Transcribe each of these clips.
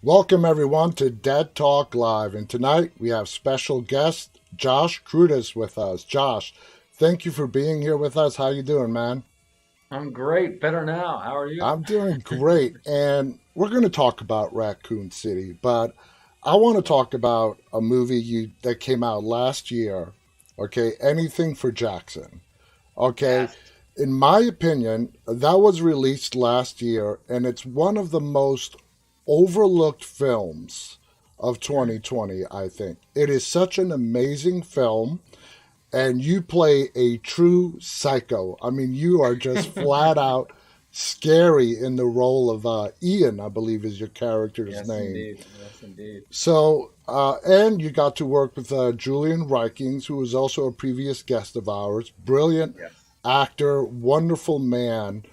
Welcome everyone to Dead Talk Live, and tonight we have special guest Josh Cruddas with us. Josh, thank you for being here with us. How you doing, man? I'm great. Better now. How are you? I'm doing great, and we're going to talk about Raccoon City, but I want to talk about a movie that came out last year. Okay, Anything for Jackson. Okay, Yes. in my opinion, that was released last year, and it's one of the most overlooked films of Mhm. 2020, I think. It is such an amazing film, and you play a true psycho. I mean, you are just flat out scary in the role of Ian, I believe is your character's Yes, name. indeed. Yes, indeed. So, and you got to work with Julian Rikings, who was also a previous guest of ours. Brilliant Yes. actor, wonderful man.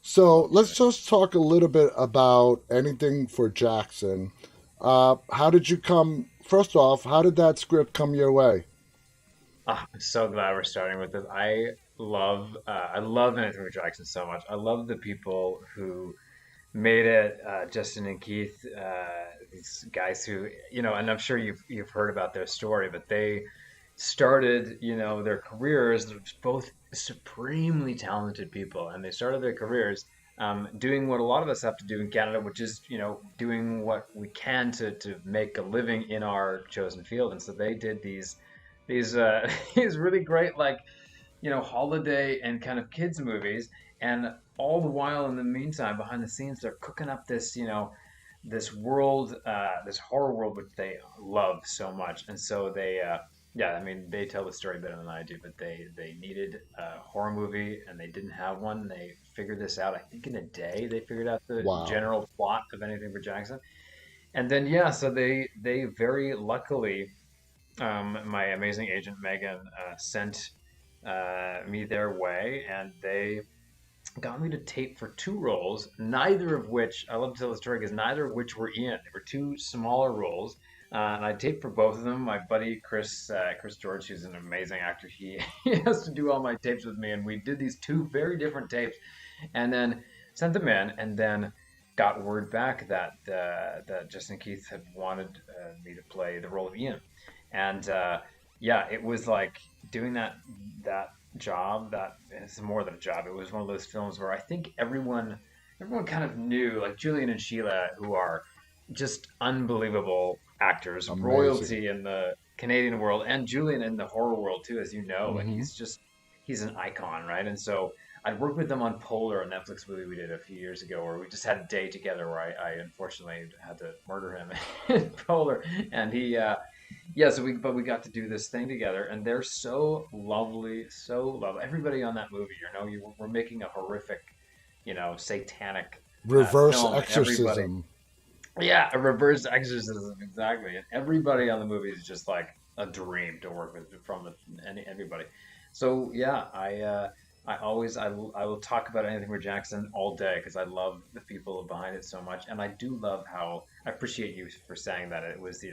So Oh, let's just talk a little bit about anything for Jackson. How did you come? First off, how did that script come your way? I'm so glad we're starting with this. I love Anthony Jackson so much. I love the people who made it. Justin and Keith, these guys who, and I'm sure you've heard about their story, but they started, their careers. They're both supremely talented people, and they started their careers doing what a lot of us have to do in Canada, which is, doing what we can to make a living in our chosen field. And so they did these these really great holiday and kind of kids movies, and all the while in the meantime behind the scenes they're cooking up this world, this horror world, which they love so much. And so yeah, I mean, they tell the story better than I do, but they needed a horror movie and they didn't have one. They figured this out, I think, in a day. They figured out the Wow. general plot of Anything for Jackson, and then yeah, so they very luckily, my amazing agent Megan sent me their way, and they got me to tape for two roles, neither of which, I love to tell the story because neither of which were Ian. They were two smaller roles. And I taped for both of them. My buddy Chris George, who's an amazing actor, he, he has to do all my tapes with me, and we did these two very different tapes, and then sent them in, and then got word back that Justin Keith had wanted me to play the role of Ian, and yeah, it was like doing that job. That it's more than a job. It was one of those films where I think everyone kind of knew, like Julian and Sheila, who are just unbelievable actors, Amazing. royalty in the Canadian world, and Julian in the horror world too, as you know. Like Hmm. he's an icon, right? And so I'd worked with them on Polar, a Netflix movie we did a few years ago, where we just had a day together where I unfortunately had to murder him in Polar, and yeah, so we got to do this thing together, and they're so lovely, so lovely. Everybody on that movie, we're making a horrific, satanic Reverse film, and everybody, exorcism. yeah, a reverse exorcism, exactly. And everybody on the movie is just like a dream to work with everybody. So yeah, I will talk about Anything for Jackson all day because I love the people behind it so much, and I do love how I appreciate you for saying that it was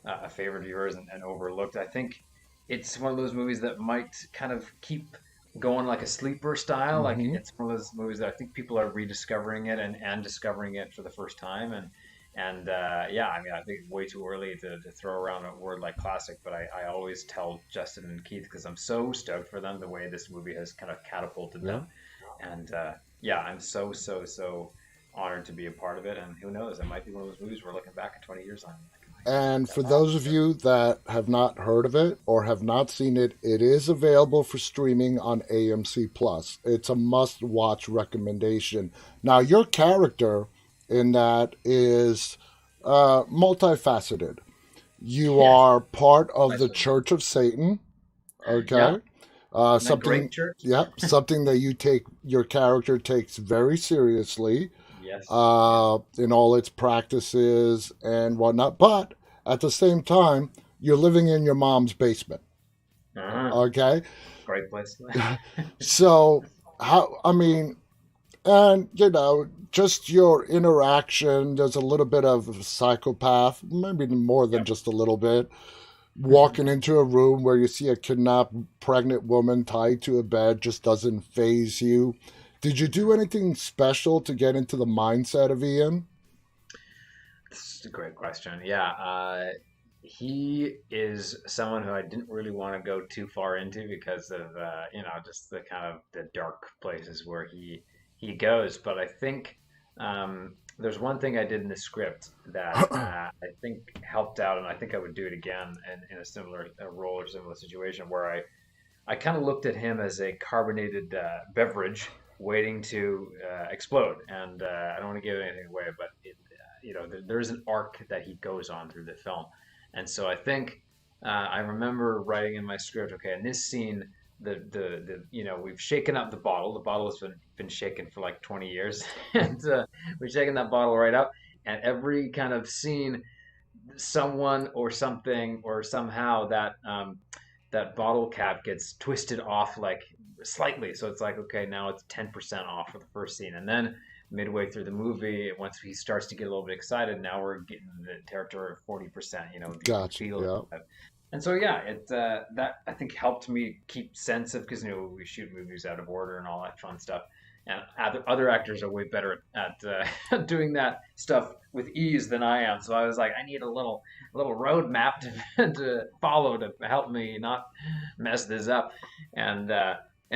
a favorite of yours and overlooked. I think it's one of those movies that might kind of keep going like a sleeper style. Like Hmm. it's one of those movies that I think people are rediscovering it and discovering it for the first time. And yeah, I mean, I think it's way too early to throw around a word like classic, but I always tell Justin and Keith because I'm so stoked for them the way this movie has kind of catapulted Yeah. them. And yeah, I'm so honored to be a part of it. And who knows, it might be one of those movies we're looking back in 20 years on. Like, And that for wow, those of you that have not heard of it or have not seen it, it is available for streaming on AMC Plus. It's a must-watch recommendation. Now, your character in that is multifaceted. You yeah, are part of the nicely. Church of Satan, Yeah, okay? isn't that Something, great, Church? yep, something that your character takes very seriously Yes, yes. in all its practices and whatnot. But at the same time, you're living in your mom's basement. Uh-huh. Okay. Great place. So, I mean, and, just your interaction, there's a little bit of psychopath, maybe more than Yep. just a little bit. Walking into a room where you see a kidnapped pregnant woman tied to a bed just doesn't phase you. Did you do anything special to get into the mindset of Ian? This is a great question. Yeah, he is someone who I didn't really want to go too far into because of just the kind of the dark places where he goes. But I think there's one thing I did in the script that I think helped out, and I think I would do it again in a similar role or similar situation where I kind of looked at him as a carbonated beverage waiting to explode. And I don't want to give anything away, but there's an arc that he goes on through the film. And so I think I remember writing in my script, okay, in this scene, we've shaken up the bottle. The bottle has been shaken for like 20 years, and we've shaken that bottle right up. And every kind of scene, someone or something or somehow that bottle cap gets twisted off like slightly. So it's like, okay, now it's 10% off for the first scene. And then midway through the movie, once he starts to get a little bit excited, now we're getting the territory of 40%, you can Gotcha. feel Yeah. it. And so, yeah, that I think helped me keep sense of, because, we shoot movies out of order and all that fun stuff. And other actors are way better at doing that stuff with ease than I am. So I was like, I need a little roadmap to follow to help me not mess this up. And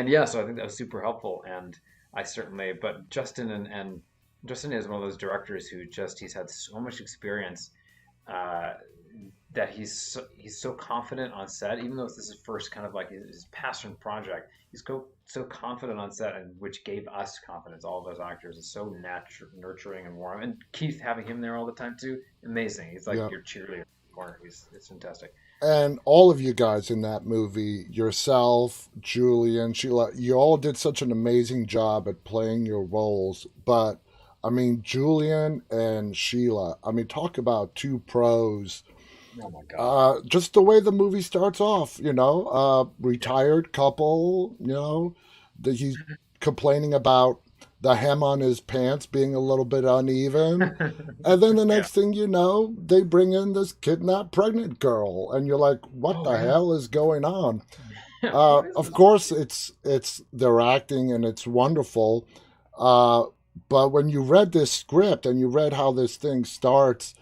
yeah, so I think that was super helpful. And I certainly, but Justin is one of those directors who he's had so much experience uh, that he's so confident on set, even though this is his first kind of like his passion project. He's so confident on set, and which gave us confidence. All of those actors is so nurturing and warm. And Keith, having him there all the time too, amazing. He's like Yeah. your cheerleader in the corner. It's fantastic. And all of you guys in that movie, yourself, Julian, Sheila, you all did such an amazing job at playing your roles. But I mean, Julian and Sheila, I mean, talk about two pros. Oh my God. Just the way the movie starts off, Yeah. retired couple, he's complaining about the hem on his pants being a little bit uneven. And then the Yeah. next thing you know, they bring in this kidnapped pregnant girl, and you're like, "What Oh the yeah. hell is going on?" What is Of this? course, it's their acting and it's wonderful. Uh, but when you read this script and you read how this thing starts,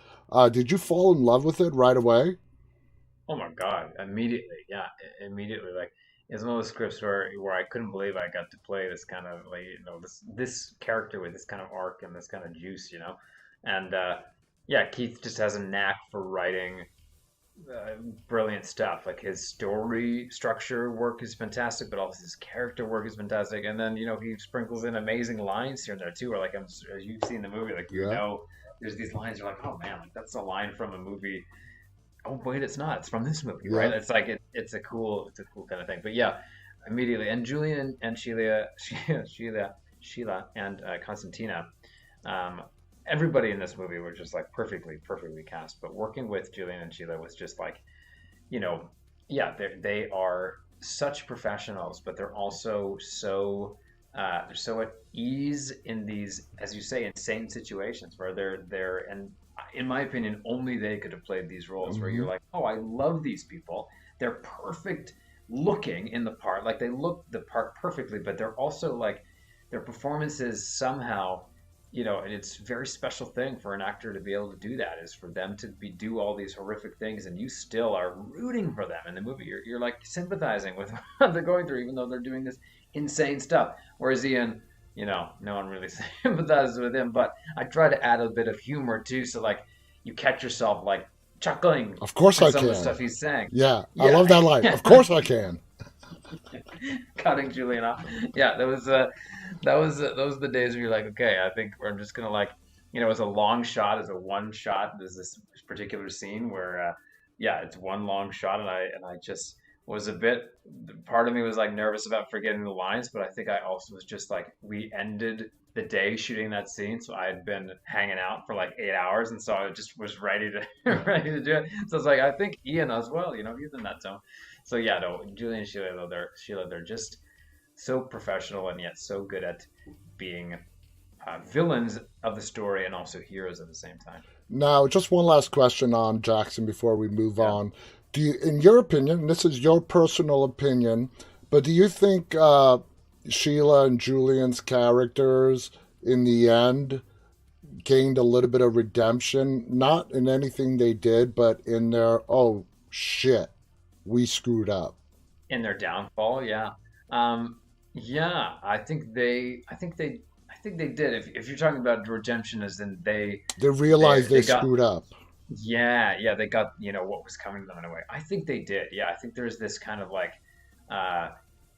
did you fall in love with it right away? Oh my God, immediately. Yeah, immediately. Like it's one of those scripts where I couldn't believe I got to play this kind of like this character with this kind of arc and this kind of juice. And yeah, Keith just has a knack for writing uh, brilliant stuff. Like his story structure work is fantastic, but also his character work is fantastic. And then he sprinkles in amazing lines here and there too. Where like as you've seen the movie, like Yeah. there's these lines you're like, oh man, like that's a line from a movie. Oh wait, it's not. It's from this movie, right? Yeah. It's like it's a cool kind of thing. But yeah, immediately. And Julian and Sheila, Sheila and Constantina, um, everybody in this movie were just like perfectly cast. But working with Julian and Sheila was just like, you know, yeah, they are such professionals, but they're also they're so at ease in these, as you say, insane situations where they're and in my opinion, only they could have played these roles where Hmm. you're like, oh, I love these people. They're perfect looking in the part. Like they look the part perfectly, but they're also like their performances somehow, and it's a very special thing for an actor to be able to do that is for them to do all these horrific things and you still are rooting for them in the movie. You're like sympathizing with what they're going through, even though they're doing this insane stuff. Whereas Ian, no one really sympathizes with him, but I try to add a bit of humor too, so like you catch yourself like chuckling Of course at I some of the can. stuff he's saying. Yeah, I Yeah, love that line. Of course I can. cutting Julian off. Yeah, those are the days where you're like, okay, I think I'm just gonna like, as a long shot, as a one shot. There's this particular scene where, yeah, it's one long shot, and I just was a bit. Part of me was like nervous about forgetting the lines, but I think I also was just like, we ended the day shooting that scene, so I had been hanging out for like 8 hours, and so I just was ready to ready to do it. So it's like I think Ian as well, he's in that zone. So yeah, no, Julie and Sheila, they're just so professional and yet so good at being villains of the story and also heroes at the same time. Now, just one last question on Jackson before we move Yeah. on. Do you, in your opinion, and this is your personal opinion, but do you think Sheila and Julian's characters in the end gained a little bit of redemption, not in anything they did, but in their, oh shit, we screwed up. In their downfall. Yeah. Um, yeah, I think they did. If you're talking about redemption, as in They realized they they got, screwed up. yeah, they got, what was coming to them in a way. I think they did. Yeah, I think there's this kind of like, uh,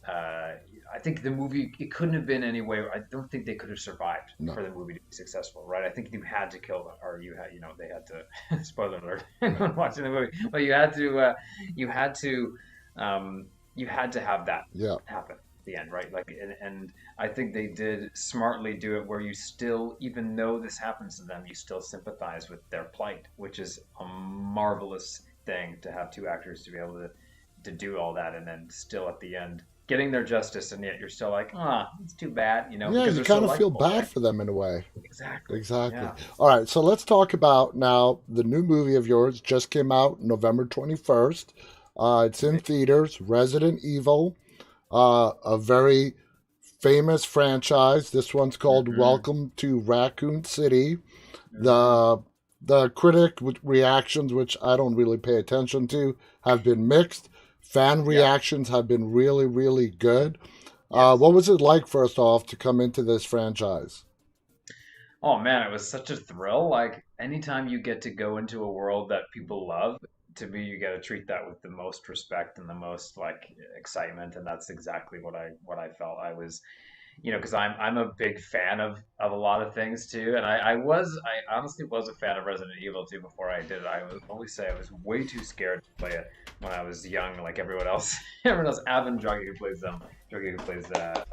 I think the movie, it couldn't have been any way. I don't think they could have survived No. for the movie to be successful, right? I think you had to kill them, or you had, they had to. Spoiler alert! Anyone watching the movie, but you had to, um, you had to have that Yeah. happen at the end, right? Like, and I think they did smartly do it where you still, even though this happens to them, you still sympathize with their plight, which is a marvelous thing to have two actors to be able to do all that, and then still at the end getting their justice, and yet you're still like, ah, it's too bad, Yeah, because you they're so kind of feel likable, bad right? for them in a way. Exactly. Exactly. Yeah. All right, so let's talk about now the new movie of yours just came out November 21st. It's in theaters, Resident Evil, a very famous franchise. This one's called Mm-hmm. Welcome to Raccoon City. Mm-hmm. The critic reactions, which I don't really pay attention to, have been mixed. Fan Yeah. reactions have been really, really good. Yes. What was it like, first off, to come into this franchise? Oh man, it was such a thrill. Like anytime you get to go into a world that people love, to me you got to treat that with the most respect and the most like excitement, and that's exactly what I felt. I was, because I'm a big fan of a lot of things too, and I honestly was a fan of Resident Evil too before I did it. I would always say I was way too scared to play it when I was young, like everyone else. Everyone else, Avin Druggy who plays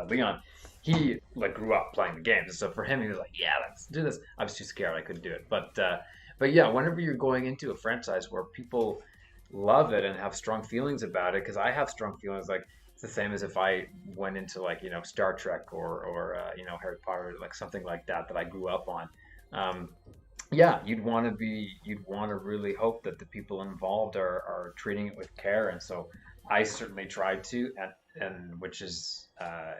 Leon, he like grew up playing the games, and so for him he was like, yeah, let's do this. I was too scared, I couldn't do it, but yeah, whenever you're going into a franchise where people love it and have strong feelings about it, because I have strong feelings, like it's the same as if I went into like Star Trek or Harry Potter, like something like that I grew up on. Um, yeah, you'd want to really hope that the people involved are treating it with care, and so I certainly tried to, and which is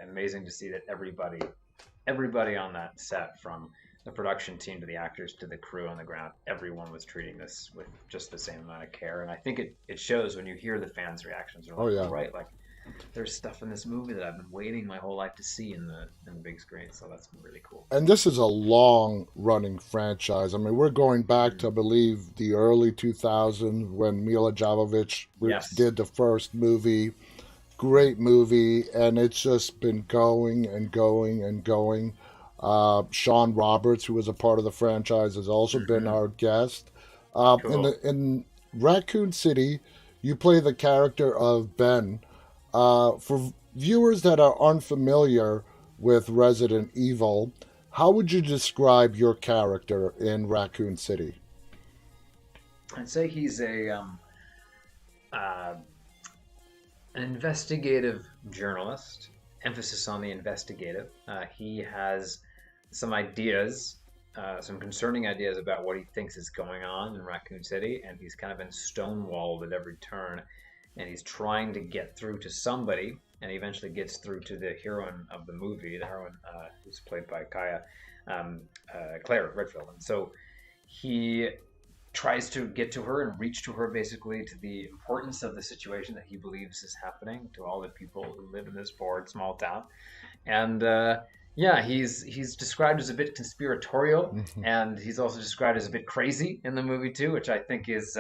amazing to see that everybody on that set, from the production team to the actors to the crew on the ground, everyone was treating this with just the same amount of care. And I think it shows when you hear the fans' reactions. They're Oh, like, oh, yeah. right, like there's stuff in this movie that I've been waiting my whole life to see in the big screen. So that's really cool. And this is a long running franchise. I mean, we're going back to, I Mm. believe, the early 2000s when Mila Jovovich Yes. did the first movie. Great movie, and it's just been going and going and going. Sean Roberts, who was a part of the franchise, has also been Hmm. our guest. Cool. In Raccoon City, you play the character of Ben. For viewers that are unfamiliar with Resident Evil, how would you describe your character in Raccoon City? I'd say he's uh, an investigative journalist, emphasis on the investigative. He has some ideas, some concerning ideas about what he thinks is going on in Raccoon City, and he's kind of been stonewalled at every turn, and he's trying to get through to somebody, and he eventually gets through to the heroine of the movie, the heroine who's played by Claire Redfield, and so he tries to get to her and reach to her, basically to the importance of the situation that he believes is happening to all the people who live in this bored small town. And yeah, he's described as a bit conspiratorial, and he's also described as a bit crazy in the movie too, which I think is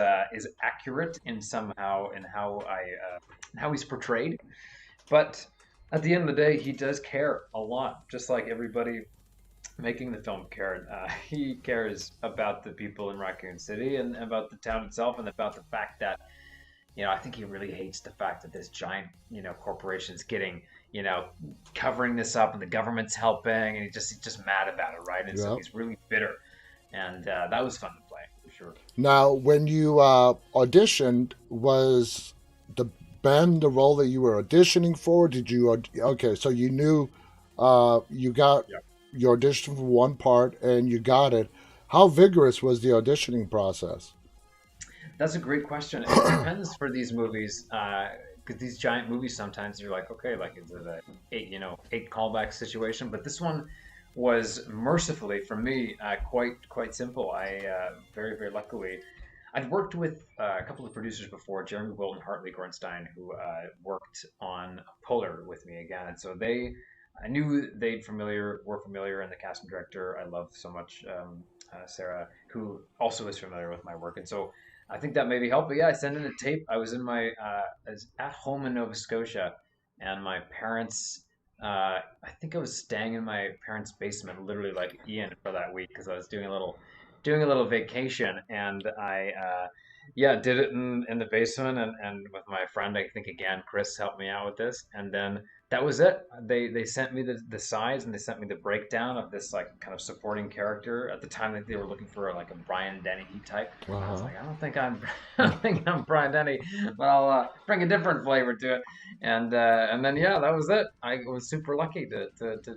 accurate in somehow in how he's portrayed. But at the end of the day, he does care a lot, just like everybody making the film cared. He cares about the people in Raccoon City and about the town itself, and about the fact that I think he really hates the fact that this giant corporation's getting covering this up, and the government's helping, and he's just mad about it, right? And so Yeah. he's really bitter, and that was fun to play for sure. Now, when you auditioned, was the Ben the role that you were auditioning for? Did you? Okay, so you knew you got Yeah. your audition for one part and you got it. How vigorous was the auditioning process? That's a great question. It depends for these movies, because these giant movies sometimes you're like, okay, like is it a eight callback situation? But this one was mercifully for me quite simple. I very luckily I'd worked with a couple of producers before, Jeremy Wilton, Hartley Gorenstein, who worked on Polar with me again, and so I knew were familiar, and the casting director I love so much, Sarah, who also is familiar with my work, and so I think that maybe helped. But yeah, I sent in a tape. I was at home in Nova Scotia, and my parents. I think I was staying in my parents' basement, literally like Ian, for that week because I was doing a little vacation, and yeah, did it in the basement, and with my friend. I think again, Chris helped me out with this, and then that was it. They sent me the sides, and they sent me the breakdown of this like kind of supporting character. At the time, that they were looking for like a Brian Denny type. And I was Uh-huh. like, I don't think I'm I don't think I'm Brian Denny, but I'll bring a different flavor to it. And then yeah, that was it. I was super lucky to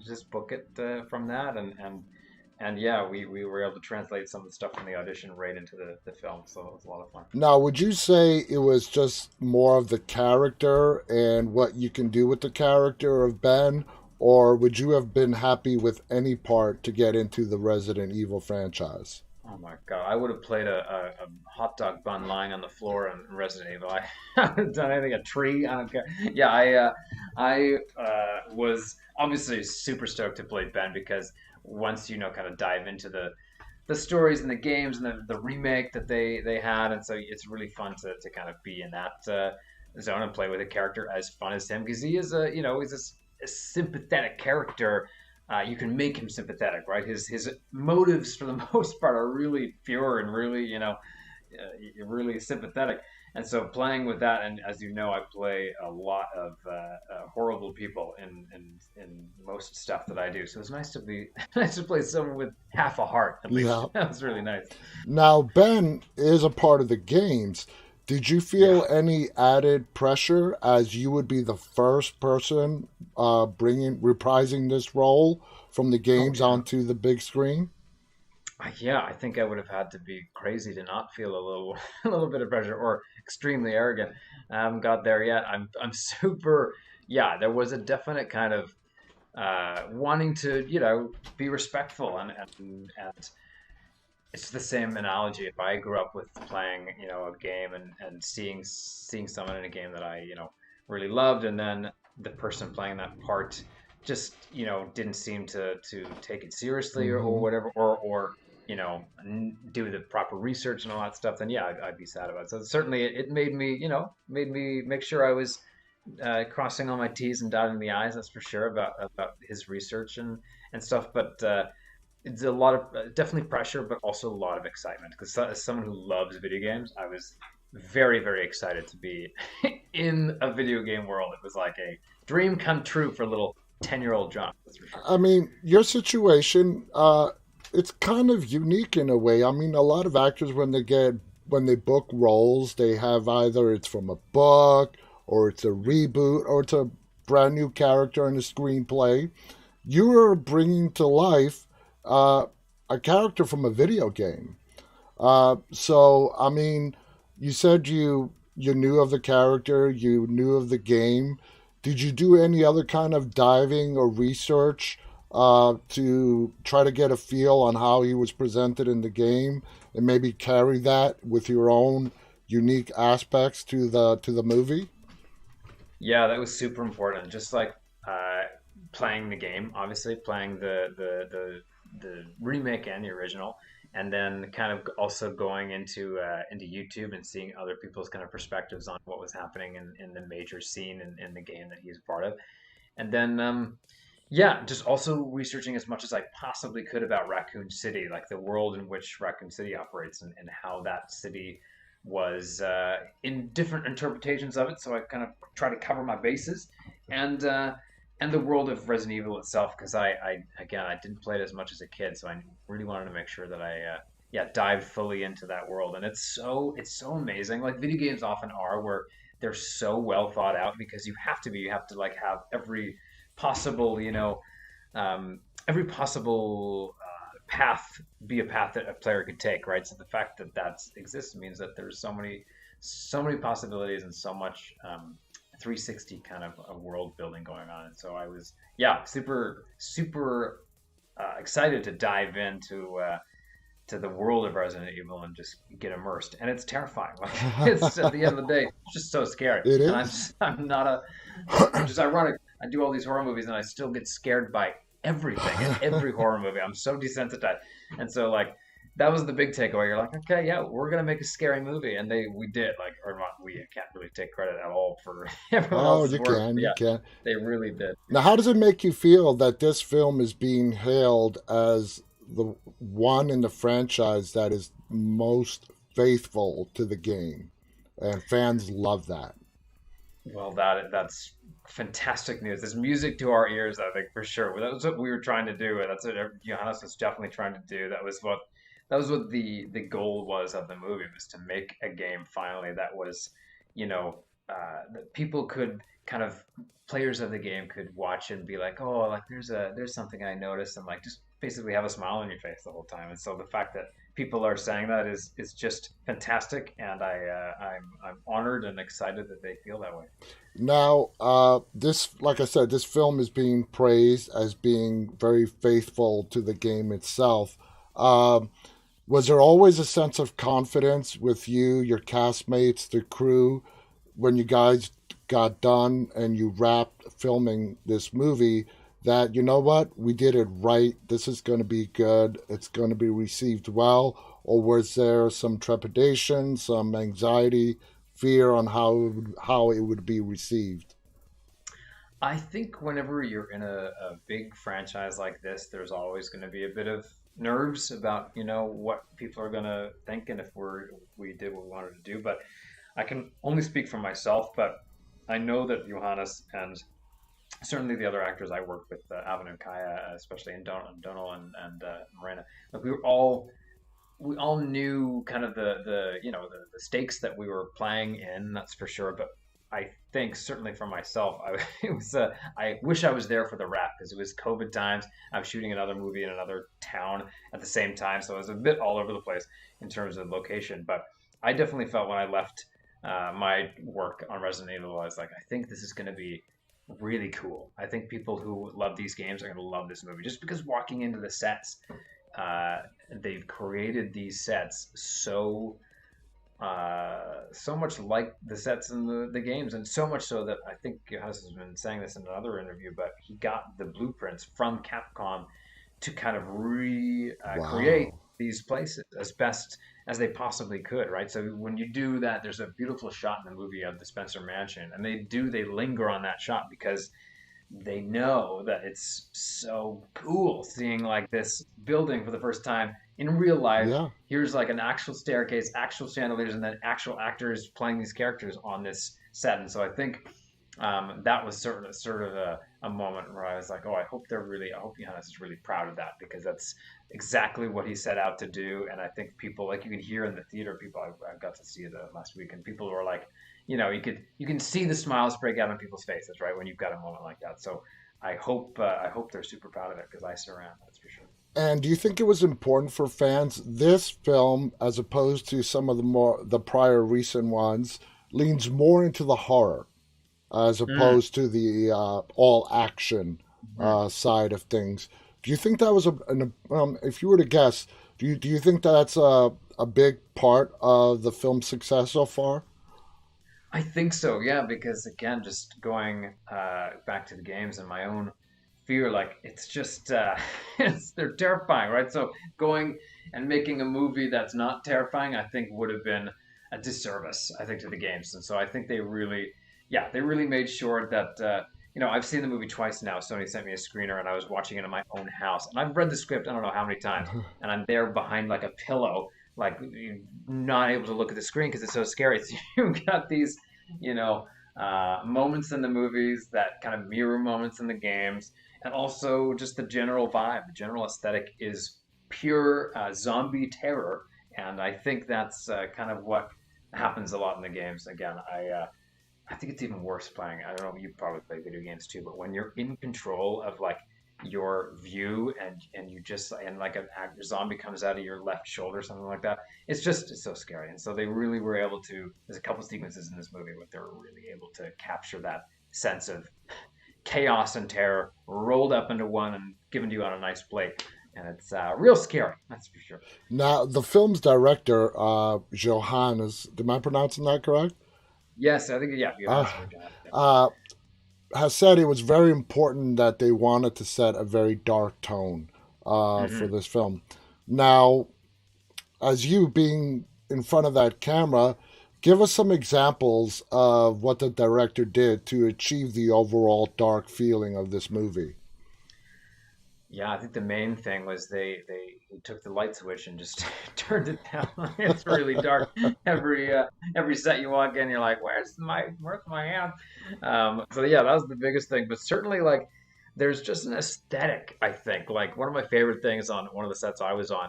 just book it from that, and yeah, we were able to translate some of the stuff from the audition right into the film, so it was a lot of fun. Now, would you say it was just more of the character and what you can do with the character of Ben, or would you have been happy with any part to get into the Resident Evil franchise? Oh my God, I would have played a hot dog bun lying on the floor in Resident Evil. I would have done anything, a tree, I don't care. Yeah, I was obviously super stoked to play Ben because once you know kind of dive into the stories and the games and the remake that they had, and so it's really fun to kind of be in that zone and play with a character as fun as him because he is a sympathetic character. You can make him sympathetic, right? His motives for the most part are really pure and really really sympathetic. And so playing with that, and as you know, I play a lot of horrible people in most stuff that I do. So it's nice to be nice to play someone with half a heart at least. Yeah. That was really nice. Now, Ben is a part of the games. Did you Yeah. feel any added pressure as you would be the first person reprising this role from the Oh games yeah. onto the big screen? Yeah, I think I would have had to be crazy to not feel a little a little bit of pressure or extremely arrogant. I haven't got there yet. I'm super. Yeah, there was a definite kind of wanting to be respectful and it's the same analogy. If I grew up with playing a game and seeing someone in a game that I really loved, and then the person playing that part just didn't seem to take it seriously or Hmm. whatever, or do the proper research and all that stuff, then yeah, I'd be sad about it. So certainly it made me make sure I was crossing all my T's and dotting the I's. That's for sure about his research and stuff. But it's a lot of definitely pressure, but also a lot of excitement. Because as someone who loves video games, I was very excited to be in a video game world. It was like a dream come true for little 10-year-old John. That's for sure. I mean, your situation, it's kind of unique in a way. I mean, a lot of actors when they book roles, they have either it's from a book or it's a reboot or it's a brand new character in a screenplay. You are bringing to life uh, a character from a video game. So I mean, you said you knew of the character, you knew of the game. Did you do any other kind of diving or research to try to get a feel on how he was presented in the game, and maybe carry that with your own unique aspects to the movie? Yeah, that was super important. Just like uh, playing the game, obviously playing the remake and the original, and then kind of also going into YouTube and seeing other people's kind of perspectives on what was happening in the major scene in the game that he's part of, and then yeah, just also researching as much as I possibly could about Raccoon City, like the world in which Raccoon City operates and how that city was in different interpretations of it. So I kind of try to cover my bases and uh, and the world of Resident Evil itself because I didn't play it as much as a kid, so I really wanted to make sure that I yeah dive fully into that world. And it's so amazing. Like video games often are, where they're so well thought out because you have to like have possible you know every possible path be a path that a player could take, right? So the fact that that exists means that there's so many possibilities and so much 360 kind of a world building going on. And so I was, yeah, super excited to dive into to the world of Resident Evil and just get immersed. And it's terrifying. Like it's at the end of the day, it's just so scary. It And I'm is. just, I'm not a, which is ironic. I do all these horror movies and I still get scared by everything in every horror movie. I'm so desensitized. And so like that was the big takeaway. You're like, okay, yeah, we're gonna make a scary movie, and we did. Like, or not, we can't really take credit at all for everyone Oh, else's you work. can, But you yeah, can. they really did. Now, how does it make you feel that this film is being hailed as the one in the franchise that is most faithful to the game? And fans love that. Well, that's fantastic news. There's music to our ears, I think for sure. That was what we were trying to do, and that's what Johannes was definitely trying to do. That was what the goal was of the movie, was to make a game finally that was, you know, that people could kind of players of the game could watch and be like, oh, like there's something I noticed, and like just basically have a smile on your face the whole time. And so the fact that people are saying that is just fantastic, and I'm honored and excited that they feel that way. Now, this, like I said, this film is being praised as being very faithful to the game itself. Um, was there always a sense of confidence with you, your castmates, the crew, when you guys got done and you wrapped filming this movie, that you know what, we did it right, this is going to be good, it's going to be received well? Or was there some trepidation, some anxiety, fear on how it would be received? I think whenever you're in a big franchise like this, there's always going to be a bit of nerves about, what people are going to think and if we did what we wanted to do. But I can only speak for myself, but I know that Johannes and certainly the other actors I worked with, Alvin and Kaya, especially in Donal and Morena, like we all knew kind of the stakes that we were playing in. That's for sure. But I think certainly for myself, I wish I was there for the wrap because it was COVID times. I was shooting another movie in another town at the same time, so I was a bit all over the place in terms of location. But I definitely felt when I left my work on Resident Evil, I was like, I think this is going to be really cool. I think people who love these games are going to love this movie just because walking into the sets, uh, they've created these sets so much like the sets in the games, and so much so that I think Johannes has been saying this in another interview, but he got the blueprints from Capcom to kind of create Wow. these places as best as they possibly could, right? So when you do that, there's a beautiful shot in the movie of the Spencer Mansion, and they linger on that shot because they know that it's so cool seeing like this building for the first time in real life. Yeah. Here's like an actual staircase, actual chandeliers, and then actual actors playing these characters on this set. And so I think that was sort of a moment where I was like, oh, I hope Johannes is really proud of that because that's exactly what he set out to do. And I think people, like you can hear in the theater, people I got to see it last week, and people were like, you can see the smiles break out on people's faces, right, when you've got a moment like that. So I hope they're super proud of it because I sure am. That's for sure. And do you think it was important for fans? This film, as opposed to some of the prior recent ones, leans more into the horror as Mm, opposed to the all action mhm. side of things. Do you think that was if you were to guess, do you think that's a big part of the film's success so far? I think so, yeah, because again, just going back to the games and my own fear, like it's just they're terrifying, right? So going and making a movie that's not terrifying, I think would have been a disservice, I think, to the games. And so I think they really made sure that I've seen the movie twice now. Sony sent me a screener, and I was watching it in my own house, and I've read the script I don't know how many times, and I'm there behind like a pillow, like not able to look at the screen because it's so scary. So you've got these you know, moments in the movies that kind of mirror moments in the games, and also just the general vibe. The general aesthetic is pure zombie terror, and I think that's kind of what happens a lot in the games. Again, I think it's even worse playing. I don't know. You probably play video games too, but when you're in control of like your view and you just and like a zombie comes out of your left shoulder, something like that, it's so scary. And so they really were able to. There's a couple sequences in this movie where they're really able to capture that sense of chaos and terror rolled up into one and given to you on a nice plate. And it's real scary, that's for sure. Now, the film's director, Johannes, am I pronouncing that correct? Yes, I think, yeah, you Uh, answered, John. Yeah. uh, has said it was very important that they wanted to set a very dark tone for Hmm. this film. Now, as you being in front of that camera, give us some examples of what the director did to achieve the overall dark feeling of this movie. Yeah, I think the main thing was they he took the light switch and just turned it down. It's really dark. Every set you walk in, you're like, where's my hand? So yeah, that was the biggest thing. But certainly, like, there's just an aesthetic. I think like one of my favorite things on one of the sets I was on,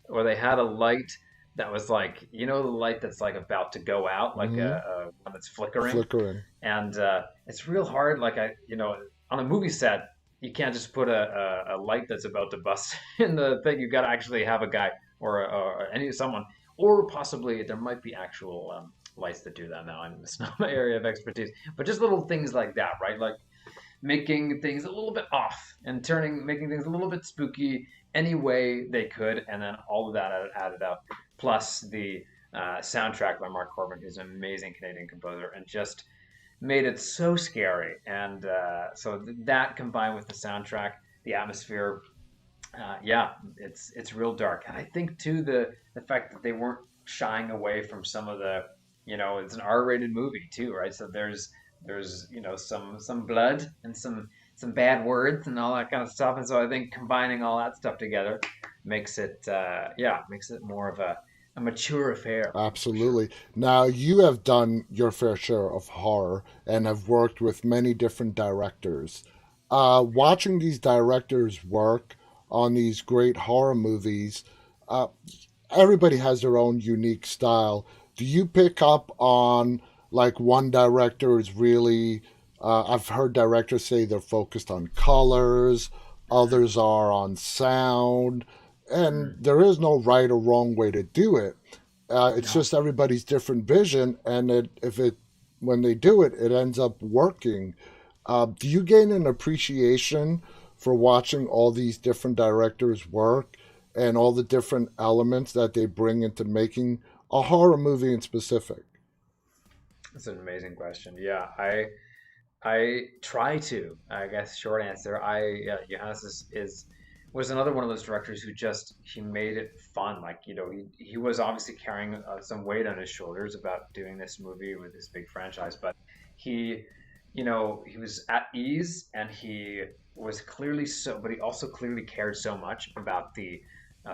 where they had a light that was like, the light that's like about to go out, like Mm-hmm. a one that's flickering, Flickering. and it's real hard. Like on a movie set, you can't just put a light that's about to bust in the thing. You got to actually have a guy or any someone, or possibly there might be actual lights that do that now. And it's not my area of expertise, but just little things like that, right? Like making things a little bit off and making things a little bit spooky any way they could, and then all of that added up, plus the soundtrack by Mark Corbin, who's an amazing Canadian composer, and just made it so scary. And so that combined with the soundtrack, the atmosphere, yeah, it's real dark. And I think too the fact that they weren't shying away from some of the, it's an R-rated movie too, right? So there's some blood and some bad words and all that kind of stuff. And so I think combining all that stuff together makes it more of a mature affair for sure. Absolutely. Now, you have done your fair share of horror and have worked with many different directors. Watching these directors work on these great horror movies, uh, everybody has their own unique style. Do you pick up on like one director is really? I've heard directors say they're focused on colors, Mm-hmm. others are on sound, and Mm. there is no right or wrong way to do it. It's No. just everybody's different vision, and if it when they do it, it ends up working. Do you gain an appreciation for watching all these different directors work and all the different elements that they bring into making a horror movie in specific? That's an amazing question. Yeah, I try to. I guess short answer. Johannes is was another one of those directors who just he made it fun. Like he was obviously carrying some weight on his shoulders about doing this movie with this big franchise, but he he was at ease and he was clearly so, but he also clearly cared so much about the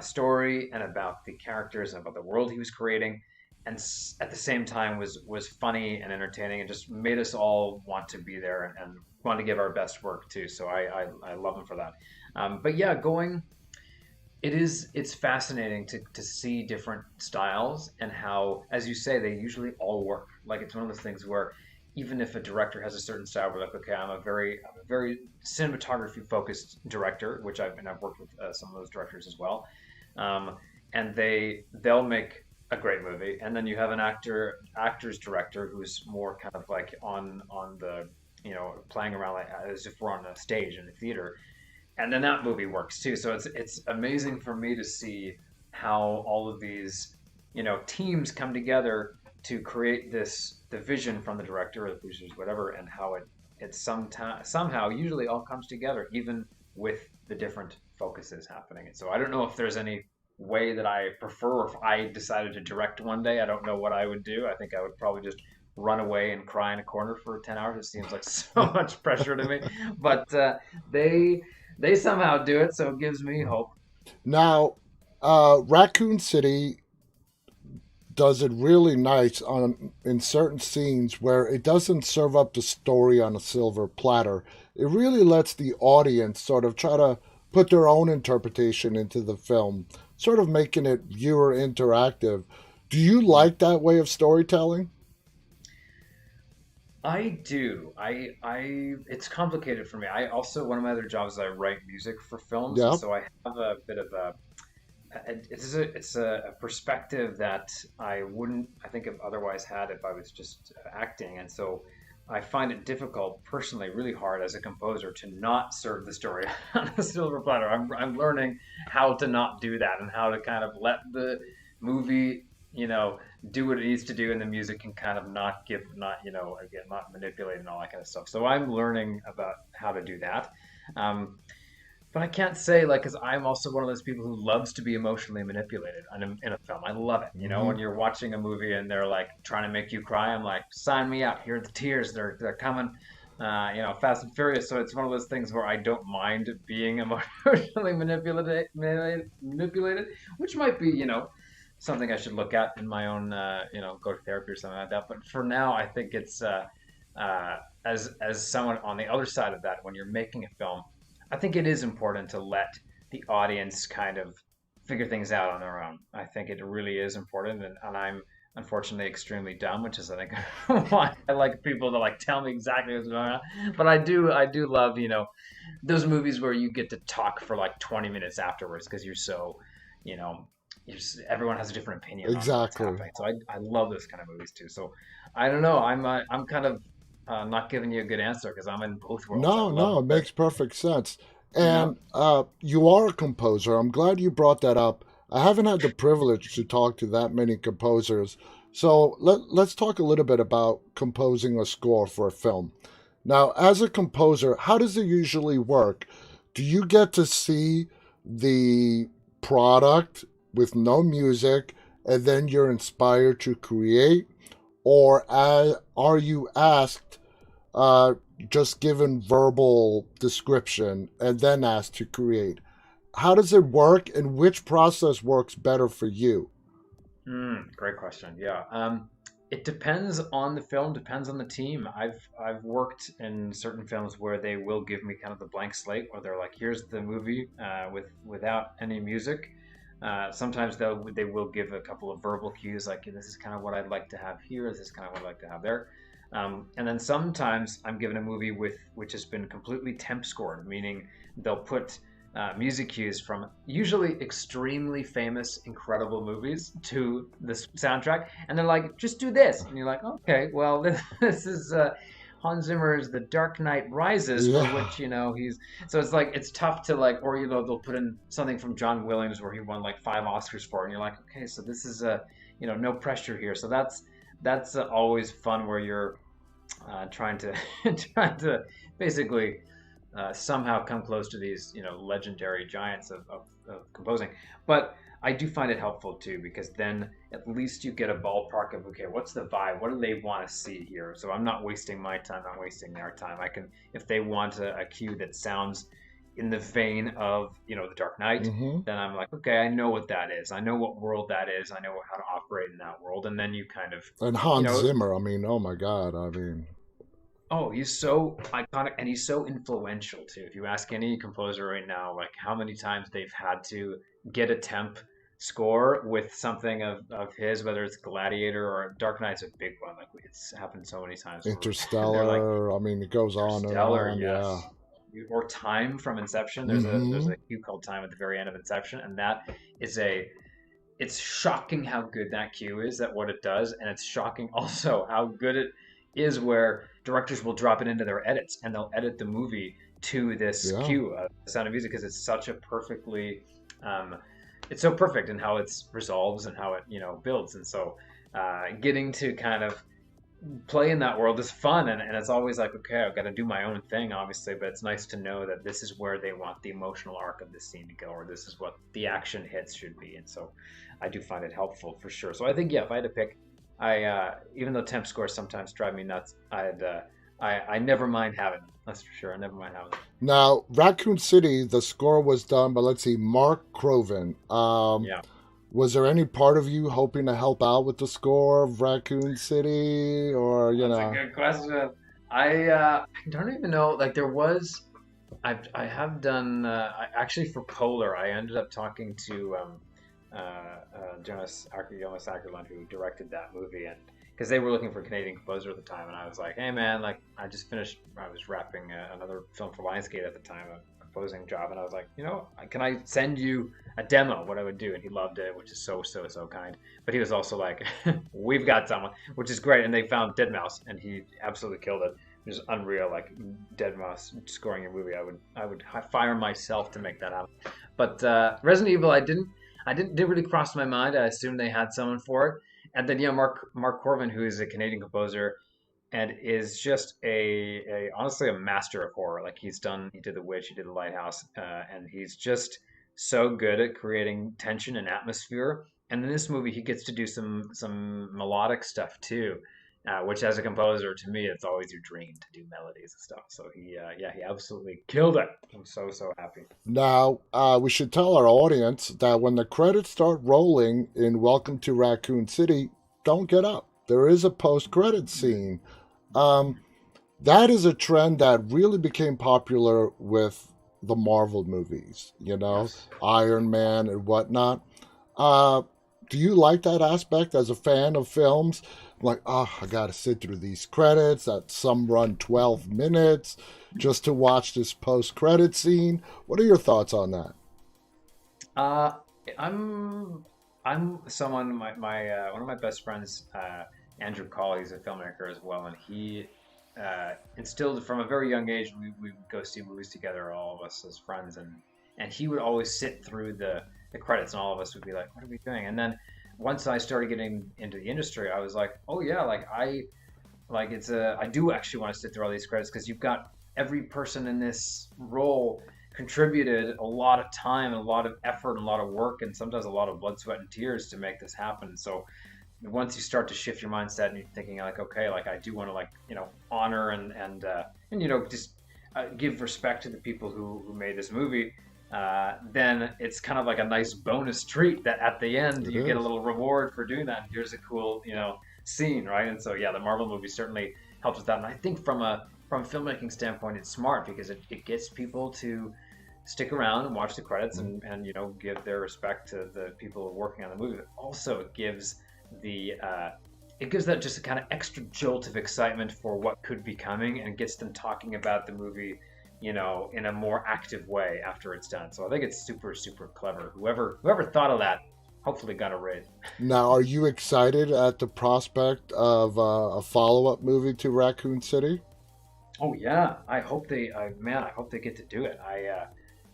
story and about the characters and about the world he was creating, and at the same time was funny and entertaining and just made us all want to be there and want to give our best work too. So I love him for that. But yeah, it's fascinating to see different styles and how, as you say, they usually all work. Like it's one of those things where even if a director has a certain style, we're like, okay, I'm a very cinematography focused director, which I've worked with some of those directors as well, um, and they'll make a great movie, and then you have an actor's director who's more kind of like on the playing around like as if we're on a stage in a theater, and then that movie works too. So it's amazing for me to see how all of these teams come together to create the vision from the director or the producers, whatever, and how it somehow usually all comes together, even with the different focuses happening. And so I don't know if there's any way that I prefer. If I decided to direct one day, I don't know what I would do. I think I would probably just run away and cry in a corner for 10 hours. It seems like so much pressure to me, but they they somehow do it, so it gives me hope. Now, Raccoon City does it really nice on in certain scenes where it doesn't serve up the story on a silver platter. It really lets the audience sort of try to put their own interpretation into the film, sort of making it viewer interactive. Do you Mm. like that way of storytelling? I do. It's complicated for me. I also, one of my other jobs is I write music for films, and Yeah. so I have a bit of it's a perspective that I wouldn't, I think, have otherwise had if I was just acting. And so I find it difficult, personally, really hard as a composer to not serve the story on a silver platter. I'm learning how to not do that and how to kind of let the movie, do what it needs to do, and the music can kind of not give, not, again, not manipulate and all that kind of stuff. So I'm learning about how to do that. Um, but I can't say like because I'm also one of those people who loves to be emotionally manipulated in a film. I love it. Hmm. When you're watching a movie and they're like trying to make you cry, I'm like, sign me up. Here are the tears. They're coming. Fast and Furious. So it's one of those things where I don't mind being emotionally manipulated, which might be something I should look at in my own go to therapy or something like that. But for now, I think it's uh, as someone on the other side of that, when you're making a film, I think it is important to let the audience kind of figure things out on their own. I think it really is important, and I'm unfortunately extremely dumb, which is I think why I like people to like tell me exactly what's going on. But I do love those movies where you get to talk for like 20 minutes afterwards because you're so you know everyone has a different opinion on what's Exactly. happening. So I love those kind of movies too. So I don't know. I'm kind of not giving you a good answer because I'm in both worlds. I No, love no, it the makes perfect sense. you know And you are a composer. I'm glad you brought that up. I haven't had the privilege to talk to that many composers. So let's talk a little bit about composing a score for a film. Now, as a composer, how does it usually work? Do you get to see the product with no music and then you're inspired to create? Or are you asked uh, just given verbal description and then asked to create? How does it work, and which process works better for you? Great question. Yeah. It depends on the film, depends on the team. I've worked in certain films where they will give me kind of the blank slate, where they're like, "Here's the movie without any music." Sometimes they will give a couple of verbal cues, like, "This is kind of what I'd like to have here. This is kind of what I'd like to have there." And then sometimes I'm given a movie which has been completely temp scored, meaning they'll put music cues from usually extremely famous, incredible movies to the soundtrack, and they're like, "Just do this," and you're like, "Okay, well, this is Hans Zimmer's The Dark Knight Rises," for Yeah. which he's so it's like it's tough to like, or they'll put in something from John Williams where he won like 5 Oscars for, it, and you're like, "Okay, so this is no pressure here," so that's always fun where you're trying to trying to basically somehow come close to these legendary giants of composing. But I do find it helpful too because then at least you get a ballpark of, okay, what's the vibe, what do they want to see here, so I'm not wasting my time, not wasting their time. I can, if they want a cue that sounds in the vein of the Dark Knight, Hmm. then I'm like, okay, I know what that is, I know what world that is, I know how to operate in that world. And then you kind of And you Hans know Zimmer, I mean, oh my God, I mean, Oh, he's so iconic and he's so influential too. If you ask any composer right now, like how many times they've had to get a temp score with something of his, whether it's Gladiator or Dark Knight's a big one. Like it's happened so many times where they're like Interstellar, I mean, it goes on and Interstellar, on, yeah. yes. Or Time from Inception. There's Hmm. a cue called Time at the very end of Inception, and that is a it's shocking how good that cue is at what it does, and it's shocking also how good it is where directors will drop it into their edits and they'll edit the movie to this Yeah. cue of Sound of Music because it's such a perfectly um, it's so perfect in how it resolves and how it builds. And so getting to kind of play in that world is fun, and it's always like, okay, I've got to do my own thing, obviously, but it's nice to know that this is where they want the emotional arc of the scene to go, or this is what the action hits should be. And so I do find it helpful for sure. So I think, yeah, if I had to pick, I even though temp scores sometimes drive me nuts, I never mind having them. That's for sure. I never mind having them. Now, Raccoon City, the score was done by, let's see, Mark Croven. Yeah. Was there any part of you hoping to help out with the score of Raccoon City, or That's a good question. I don't even know. Like there was, I have done actually for Polar. I ended up talking to Jonas Ackerlund, who directed that movie, and because they were looking for a Canadian composer at the time, and I was like, hey man, like I just finished. I was wrapping another film for Lionsgate at the time, composing job, and I was like, can I send you a demo what I would do? And he loved it, which is so kind. But he was also like, we've got someone, which is great. And they found Dead Mouse, and he absolutely killed it. It was unreal, like Dead Mouse scoring your movie. I would fire myself to make that happen. But Resident Evil, didn't really cross my mind. I assumed they had someone for it. And then Mark Corvin, who is a Canadian composer and is just a honestly a master of horror. Like he did The Witch, he did The Lighthouse, and he's just so good at creating tension and atmosphere. And in this movie, he gets to do some melodic stuff too, which as a composer, to me, it's always your dream to do melodies and stuff. So he absolutely killed it. I'm so happy. Now, we should tell our audience that when the credits start rolling in Welcome to Raccoon City, don't get up. There is a post-credit scene. Um, that is a trend that really became popular with the Marvel movies, Yes. Iron Man and whatnot. Uh, do you like that aspect as a fan of films? Like, oh, I got to sit through these credits that some run 12 minutes just to watch this post-credit scene. What are your thoughts on that? Uh, I'm someone my one of my best friends, Andrew Call. He's a filmmaker as well, and he instilled from a very young age. We would go see movies together, all of us as friends, and he would always sit through the credits, and all of us would be like, "What are we doing?" And then once I started getting into the industry, I was like, "Oh yeah, I do actually want to sit through all these credits because you've got every person in this role." Contributed a lot of time and a lot of effort and a lot of work and sometimes a lot of blood sweat and tears to make this happen. So once you start to shift your mindset and you're thinking like, okay, like I do want to honor and just give respect to the people who made this movie, then it's kind of like a nice bonus treat that at the end It you get a is. little reward for doing that, and here's a cool scene, right? And so yeah, the Marvel movie certainly helps with that. And I think from a filmmaking standpoint, it's smart because it gets people to stick around and watch the credits and give their respect to the people working on the movie. But also, it gives that just a kind of extra jolt of excitement for what could be coming, and gets them talking about the movie, in a more active way after it's done. So I think it's super clever. Whoever thought of that, hopefully got a raise. Now, are you excited at the prospect of a follow-up movie to Raccoon City? Oh yeah, I hope they get to do it.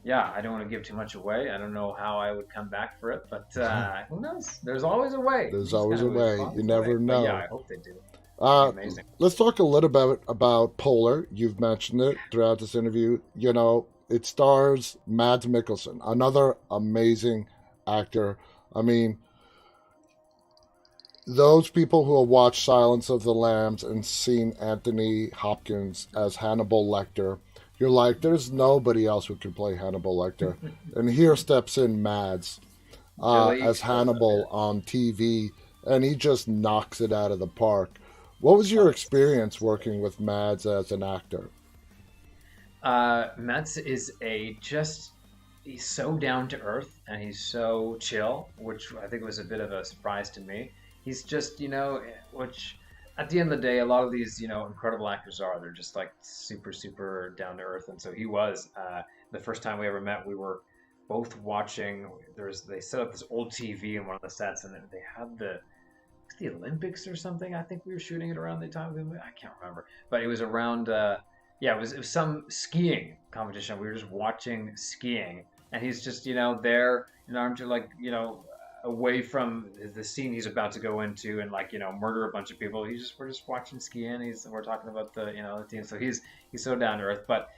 Yeah, I don't want to give too much away. I don't know how I would come back for it, but who knows? There's always a way. There's These always kind a of movies, way. You always a way. never But yeah, know. I hope they do. It'd be Uh, amazing. let's talk a little bit about Polar. You've mentioned it throughout this interview. It stars Mads Mikkelsen, another amazing actor. I mean, those people who have watched Silence of the Lambs and seen Anthony Hopkins as Hannibal Lecter, you're like, there's nobody else who can play Hannibal Lecter. And here steps in Mads Billy as kills it, man. Hannibal on TV, and he just knocks it out of the park. What was your Oh, experience working with Mads as an actor? Metz is he's so down to earth and he's so chill, which I think was a bit of a surprise to me. He's just, which at the end of the day, a lot of these, incredible actors they're just like super down to earth. And so he was, the first time we ever met, we were both watching, they set up this old TV in one of the sets and they had the Olympics or something. I think we were shooting it around the time of the movie. I can't remember, but it was around. Yeah, it was some skiing competition. We were just watching skiing, and he's just there in armchair, like away from the scene he's about to go into and murder a bunch of people. We're just watching skiing. We're talking about the team. So he's so down to earth. But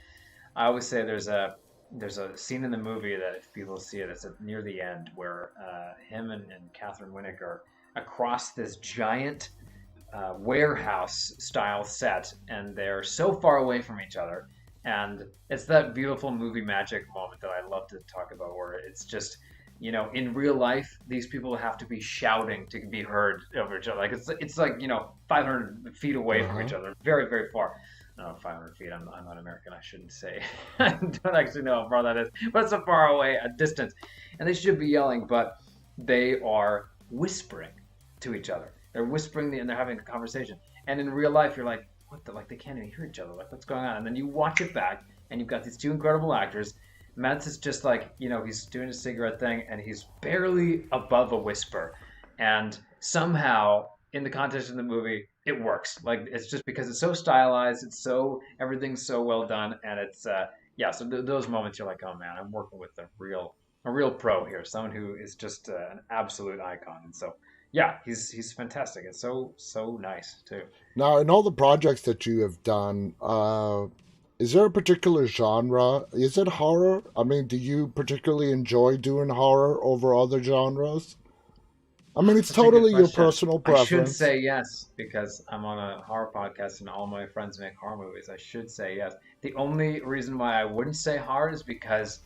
I always say there's a scene in the movie that if people see it, it's near the end where him and Catherine Winnick are across this giant warehouse style set, and they're so far away from each other. And it's that beautiful movie magic moment that I love to talk about, where it's just, in real life, these people have to be shouting to be heard over each other. Like it's like 500 feet away from Uh-huh. each other, very very far. No, 500 feet. I'm not American. I shouldn't say. I don't actually know how far that is, but it's a far away a distance, and they should be yelling, but they are whispering to each other. They're whispering and they're having a conversation. And in real life, you're like, what the, like they can't even hear each other. Like what's going on? And then you watch it back, and you've got these two incredible actors, Mads is just like, he's doing a cigarette thing and he's barely above a whisper. And somehow, in the context of the movie, it works. Like, it's just because it's so stylized, everything's so well done. And yeah, so those moments you're like, oh man, I'm working with a real pro here, someone who is just an absolute icon. And so, yeah, he's fantastic. It's so nice too. Now, in all the projects that you have done, is there a particular genre? Is it horror? I mean, do you particularly enjoy doing horror over other genres? I mean, it's Such a good totally your question. personal I should preference. say yes because I'm on a horror podcast and all my friends make horror movies. I should say yes. The only reason why I wouldn't say horror is because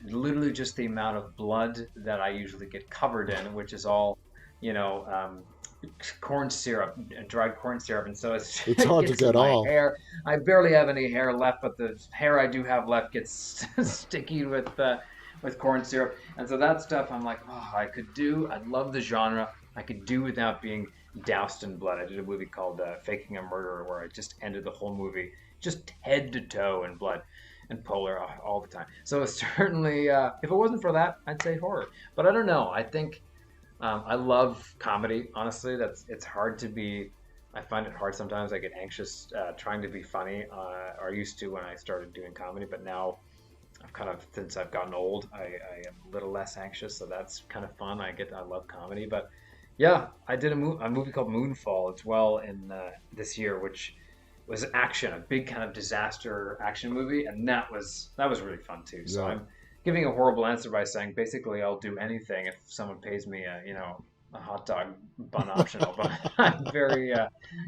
literally just the amount of blood that I usually get covered in, which is all, you know, um, corn syrup, dried corn syrup, and so It's it hard to gets in get my off. hair. I barely have any hair left, but the hair I do have left gets sticky with corn syrup, and so that stuff I'm like, oh, I could do. I love the genre. I could do without being doused in blood. I did a movie called Faking a Murderer, where I just ended the whole movie just head to toe in blood and polar all the time. So certainly, if it wasn't for that, I'd say horror. But I don't know. I think I love comedy. Honestly, it's hard to be. I find it hard sometimes. I get anxious trying to be funny, or I used to when I started doing comedy. But now, I've kind of since I've gotten old, I am a little less anxious. So that's kind of fun. I love comedy. But yeah, I did a movie called Moonfall as well in this year, which was action, a big kind of disaster action movie, and that was really fun too. So Yeah. I'm giving a horrible answer by saying basically I'll do anything if someone pays me a hot dog bun optional. But I'm very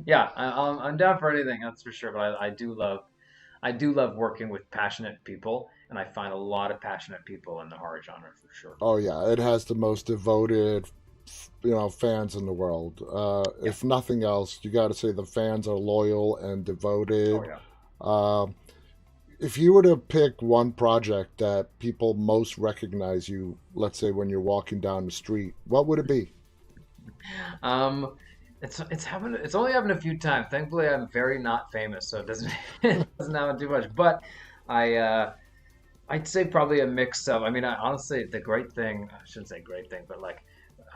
yeah, I'm down for anything, that's for sure. But I do love working with passionate people, and I find a lot of passionate people in the horror genre for sure. Oh yeah, it has the most devoted, fans in the world. Yeah. If nothing else, you got to say the fans are loyal and Oh devoted. yeah. Uh, if you were to pick one project that people most recognize you, let's say when you're walking down the street, what would it be? Um, it's only happened a few times. Thankfully, I'm very not famous, so it doesn't it doesn't happen too much. But I I'd say probably a mix of. I mean, honestly, the great thing I shouldn't say great thing, but like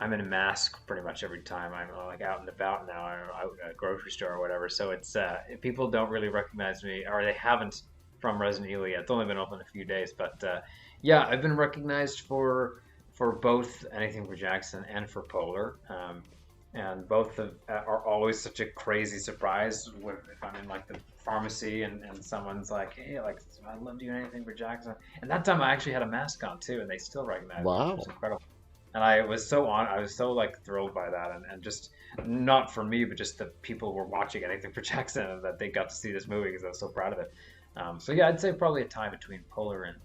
I'm in a mask pretty much every time I'm like out and about now, or out at a grocery store or whatever. So it's people don't really recognize me, or they haven't from Resident Evil yet. It's only been open a few days, but yeah, I've been recognized for both Anything for Jackson and for Polar. And both are always such a crazy surprise if I'm in like the pharmacy and someone's like, "Hey, like I love you Anything for Jackson." And that time I actually had a mask on too, and they still recognized me, which was Wow. incredible. And I was so like thrilled by that, and just not for me, but just the people who were watching Anything for Jackson and that they got to see this movie because I was so proud of it. So yeah, I'd say probably a tie between Polar and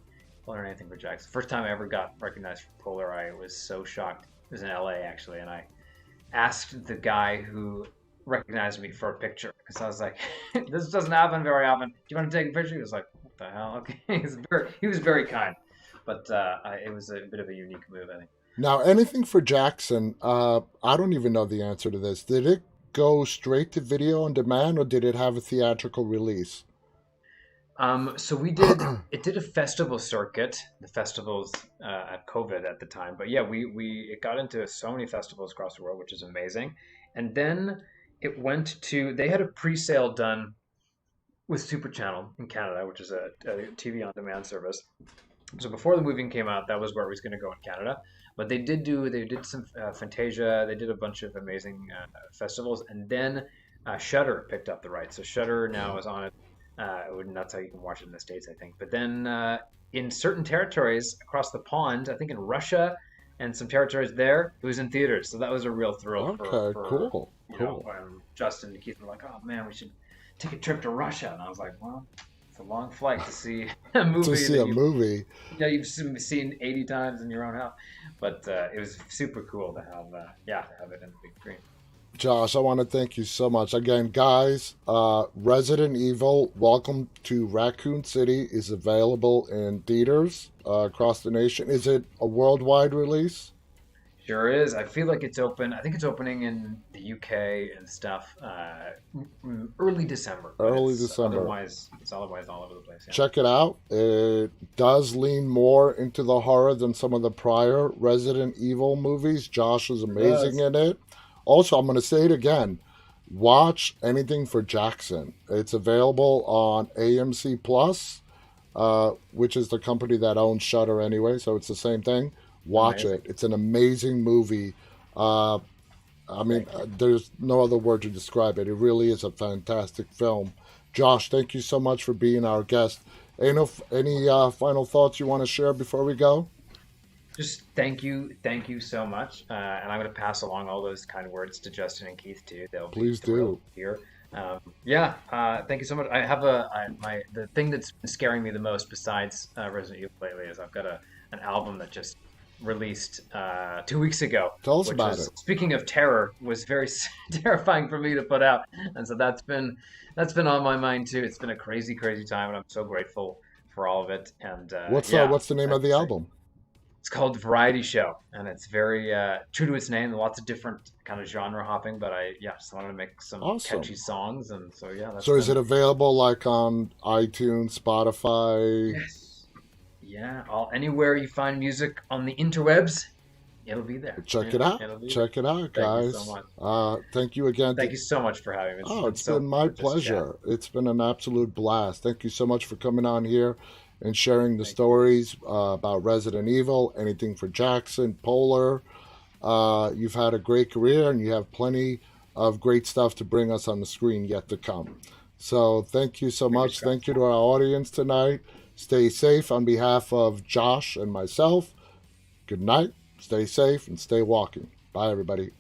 Anything for Jackson. First time I ever got recognized for Polar, I was so shocked. It was in LA actually, and I asked the guy who recognized me for a picture because I was like, "This doesn't happen very often. Do you want to take a picture?" He was like, "What the hell?" Okay, he was very kind, but it was a bit of a unique move, I think. Now, anything for Jackson, I don't even know the answer to this. Did it go straight to video on demand or did it have a theatrical release? So it did a festival circuit, the festivals at COVID at the time. But yeah, we it got into so many festivals across the world, which is amazing. And then they had a pre-sale done with Super Channel in Canada, which is a TV on demand service. So before the movie came out, that was where it was going to go in Canada. But they did some Fantasia, they did a bunch of amazing festivals, and then Shudder picked up the rights. So Shudder now is on it, and that's how you can watch it in the States, I think. But then in certain territories across the pond, I think in Russia and some territories there, it was in theaters. So that was a real thrill for Okay, cool, cool. Justin and Keith were like, "Oh man, we should take a trip to Russia," and I was like, "Well, it's a long flight to see a To movie see that a movie. you've seen 80 times in your own house." But it was super cool to have it in the big screen. Josh, I want to thank you so much. Again, guys, Resident Evil Welcome to Raccoon City is available in theaters across the nation. Is it a worldwide release? Sure is. I feel like it's open. I think it's opening in the UK and stuff early December, but Early December. it's otherwise all over the place. Yeah. Check it out. It does lean more into the horror than some of the prior Resident Evil movies. Josh is It amazing does. in it. Also, I'm going to say it again. Watch anything for Jackson. It's available on AMC Plus, which is the company that owns Shutter anyway, so it's the same thing. Watch Amazing. it. It's an amazing movie. Uh, I mean, Thank you. there's no other word to describe it. It really is a fantastic film. Josh, thank you so much for being our guest. Any final thoughts you want to share before we go? Just thank you so much. And I'm going to pass along all those kind words to Justin and Keith too. They'll be Please thrilled do. to hear. Yeah, thank you so much. My the thing that's been scaring me the most besides Resident Evil lately is I've got an album that just released 2 weeks ago, Tell us which about was it. speaking of terror, was very terrifying for me to put out, and so that's been on my mind too. It's been a crazy, crazy time, and I'm so grateful for all of it. And yeah, What's the name I of the just album? it's called Variety Show, and it's very true to its name. Lots of different kind of genre hopping, but I yeah just wanted to make some Awesome. catchy songs, and so yeah, that's So is it been available like on iTunes, Spotify? yes, yeah. All anywhere you find music on the interwebs, it'll be there. Check Yeah, it out. it'll be there. Check it out, Thank you so guys. much. Thank you again. Thank you so much for having me. It's Oh, been it's been so my fun to just chat. pleasure. It's been an absolute blast. Thank you so much for coming on here and sharing the Thank you. stories about Resident Evil, anything for Jackson, Polar. You've had a great career and you have plenty of great stuff to bring us on the screen yet to come. So thank you so Fingers much. Thank crossed. you to our audience tonight. Stay safe on behalf of Josh and myself. Good night. Stay safe and stay walking. Bye, everybody.